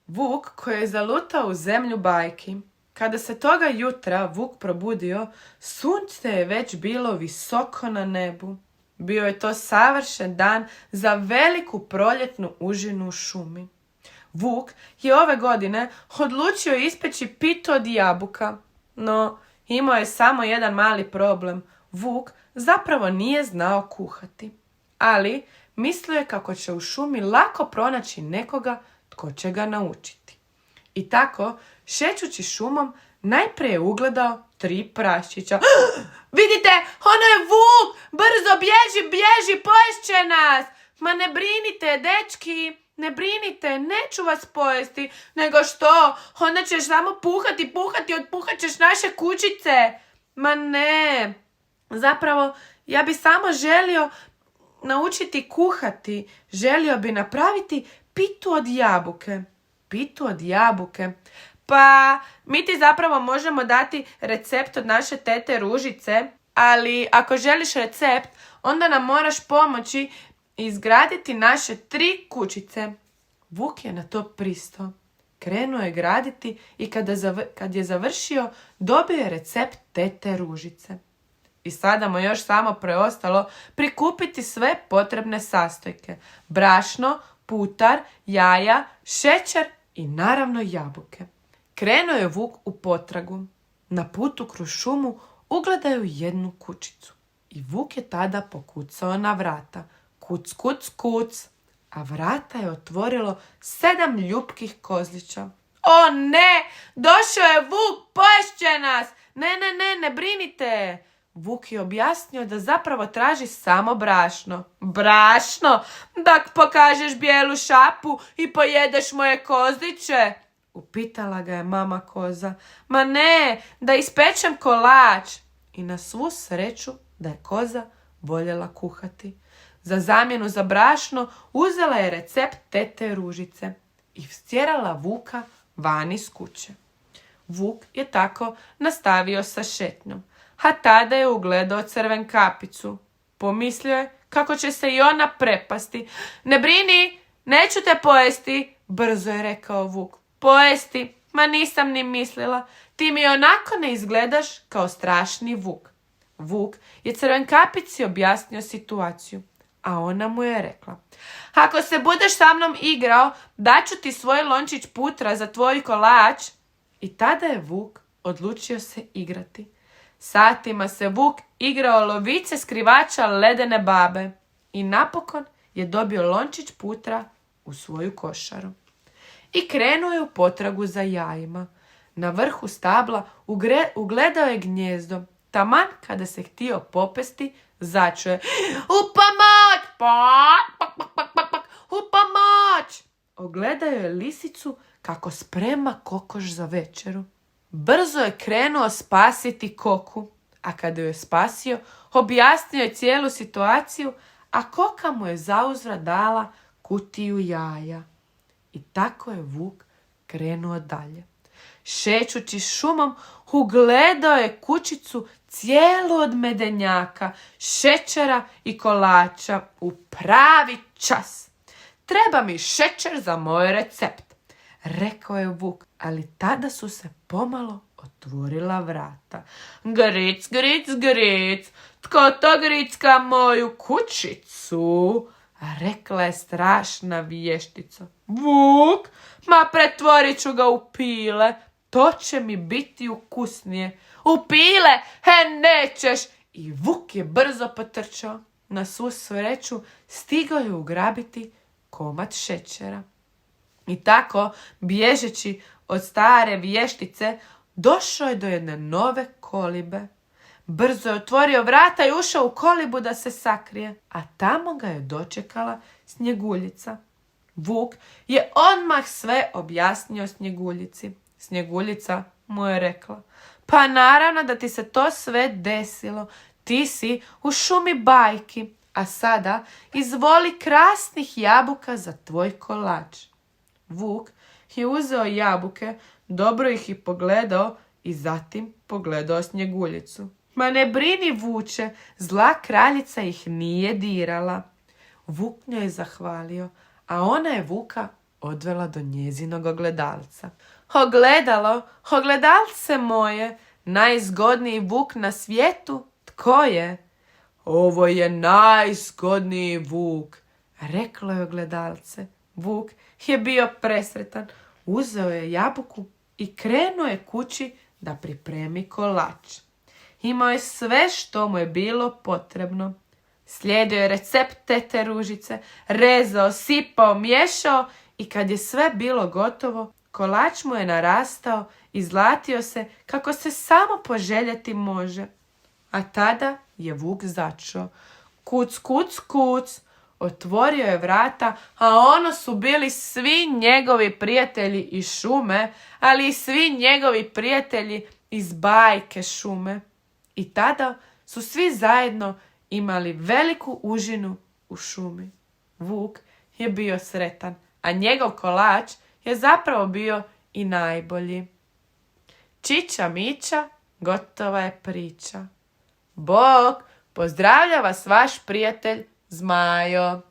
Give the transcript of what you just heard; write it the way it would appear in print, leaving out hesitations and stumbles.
Vuk koji je zalutao u zemlju bajki. Kada se toga jutra Vuk probudio, sunce je već bilo visoko na nebu. Bio je to savršen dan za veliku proljetnu užinu u šumi. Vuk je ove godine odlučio ispeći pitu od jabuka, no imao je samo jedan mali problem. Vuk zapravo nije znao kuhati, ali mislio je kako će u šumi lako pronaći nekoga tko će ga naučiti. I tako, šećući šumom, najprije je ugledao 3 praščića. Vidite, ono je Vuk! Brzo, bježi, poješće nas! Ma ne brinite, dečki, ne brinite, neću vas pojesti. Nego što? Onda ćeš samo puhati, otpuhat ćeš naše kućice. Ma ne, zapravo, ja bi samo želio naučiti kuhati. Želio bi napraviti pitu od jabuke. Pitu od jabuke. Pa, mi ti zapravo možemo dati recept od naše tete Ružice, ali ako želiš recept, onda nam moraš pomoći izgraditi naše 3 kućice. Vuk je na to pristao. Krenuo je graditi i kad je završio, dobio je recept tete Ružice. I sada mu još samo preostalo prikupiti sve potrebne sastojke. Brašno, putar, jaja, šećer i naravno jabuke. Krenuo je Vuk u potragu. Na putu kroz šumu ugledaju jednu kućicu. I Vuk je tada pokucao na vrata. Kuc, kuc, kuc. A vrata je otvorilo 7 ljupkih kozlića. O ne! Došao je Vuk! Poješće nas! Ne brinite! Vuk je objasnio da zapravo traži samo brašno. Brašno? Da pokažeš bijelu šapu i pojedeš moje kozliće? Upitala ga je mama koza. Ma ne, da ispečem kolač. I na svu sreću da je koza voljela kuhati. Za zamjenu za brašno uzela je recept tete Ružice i stjerala Vuka van iz kuće. Vuk je tako nastavio sa šetnjom, a tada je ugledao Crvenkapicu. Pomislio je kako će se i ona prepasti. Ne brini, neću te pojesti, brzo je rekao Vuk. Pojesti? Ma nisam ni mislila. Ti mi onako ne izgledaš kao strašni Vuk. Vuk je Crvenkapici objasnio situaciju, a ona mu je rekla. Ako se budeš sa mnom igrao, daću ti svoj lončić putra za tvoj kolač. I tada je Vuk odlučio se igrati. Satima se Vuk igrao lovice skrivača ledene babe i napokon je dobio lončić putra u svoju košaru. I krenuo je u potragu za jajima. Na vrhu stabla ugledao je gnijezdo. Taman kada se htio popesti, začuo je: U pomoć! U pomoć! Ogledao je lisicu kako sprema kokoš za večeru. Brzo je krenuo spasiti koku, a kada ju je spasio, objasnio je cijelu situaciju, a koka mu je zauzvrat dala kutiju jaja. I tako je Vuk krenuo dalje. Šećući šumom, ugledao je kućicu cijelu od medenjaka, šećera i kolača u pravi čas. Treba mi šećer za moj recept, rekao je Vuk, ali tada su se pomalo otvorila vrata. Gric, gric, gric, tko to gricka moju kućicu? Rekla je strašna vještica. Vuk, ma pretvorit ću ga u pile, to će mi biti ukusnije. U pile, nećeš! I Vuk je brzo potrčao. Na svu sreću stigao je ugrabiti komad šećera. I tako, bježeći od stare vještice, došao je do jedne nove kolibe. Brzo je otvorio vrata i ušao u kolibu da se sakrije, a tamo ga je dočekala Snjeguljica. Vuk je odmah sve objasnio Snjeguljici. Snjeguljica mu je rekla: Pa naravno da ti se to sve desilo. Ti si u šumi bajki, a sada izvoli krasnih jabuka za tvoj kolač. Vuk je uzeo jabuke, dobro ih i pogledao i zatim pogledao Snjeguljicu. Ma ne brini, Vuče, zla kraljica ih nije dirala. Vuk njoj je zahvalio, a ona je Vuka odvela do njezinog ogledalca. Ogledalo, ogledalce moje, najzgodniji vuk na svijetu, tko je? Ovo je najzgodniji vuk, reklo je ogledalce. Vuk je bio presretan, uzeo je jabuku i krenuo je kući da pripremi kolač. Imao je sve što mu je bilo potrebno. Slijedio je recept tete Ružice, rezao, sipao, miješao i kad je sve bilo gotovo, kolač mu je narastao i zlatio se kako se samo poželjeti može. A tada je vuk začuo. Kuc, kuc, kuc. Otvorio je vrata, a ono su bili svi njegovi prijatelji iz šume, ali i svi njegovi prijatelji iz bajke šume. I tada su svi zajedno imali veliku užinu u šumi. Vuk je bio sretan, a njegov kolač je zapravo bio i najbolji. Čiča miča, gotova je priča. Bog, pozdravlja vas vaš prijatelj Zmajo.